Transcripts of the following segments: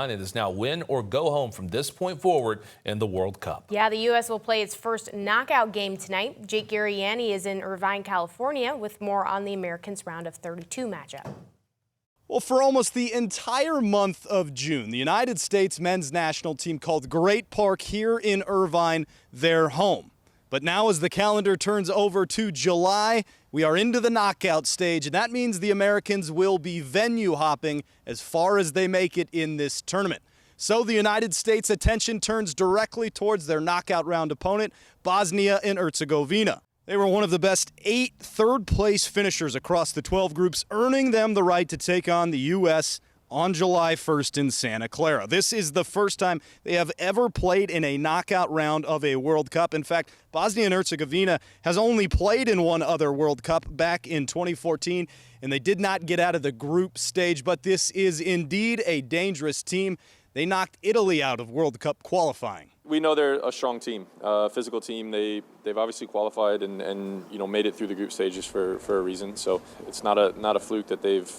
It is now win or go home from this point forward in the World Cup. Yeah, the U.S. will play its first knockout game tonight. Jake Garriani is in Irvine, California, with more on the Americans' round of 32 matchup. Well, for almost the entire month of June, the United States men's national team called Great Park here in Irvine their home. But now as the calendar turns over to July, we are into the knockout stage, and that means the Americans will be venue hopping as far as they make it in this tournament. So the United States' attention turns directly towards their knockout round opponent, Bosnia-Herzegovina. They were one of the best 8 third-place finishers across the 12 groups, earning them the right to take on the U.S. on July 1st in Santa Clara. This is the first time they have ever played in a knockout round of a World Cup. In fact, Bosnia and Herzegovina has only played in one other World Cup back in 2014, and they did not get out of the group stage, but this is indeed a dangerous team. They knocked Italy out of World Cup qualifying. We know they're a strong team, a physical team. They've obviously qualified and made it through the group stages for a reason. So it's not a fluke that they've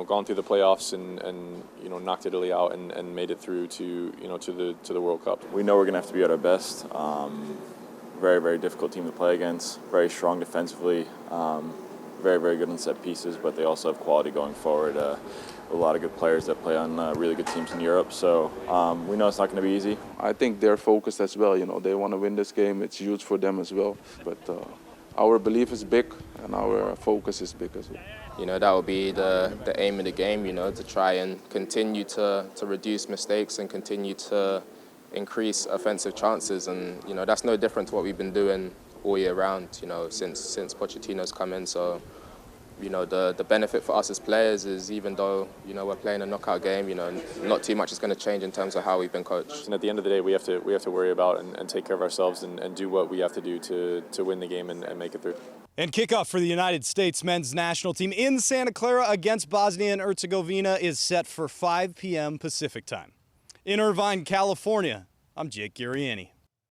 gone through the playoffs and knocked Italy out and made it through to the World Cup. We know we're going to have to be at our best. Very, very difficult team to play against. Very strong defensively. Very, very good on set pieces, but they also have quality going forward. A lot of good players that play on really good teams in Europe, so we know it's not going to be easy. I think they're focused as well. They want to win this game. It's huge for them as well. But our belief is big, and our focus is big as well. That will be the aim of the game. To try and continue to reduce mistakes and continue to increase offensive chances, and that's no different to what we've been doing all year round. Since Pochettino's come in. So. The benefit for us as players is even though, we're playing a knockout game, not too much is going to change in terms of how we've been coached. And at the end of the day, we have to worry about and take care of ourselves and do what we have to do to win the game and make it through. And kickoff for the United States men's national team in Santa Clara against Bosnia and Herzegovina is set for 5 p.m. Pacific time. In Irvine, California, I'm Jake Garriani.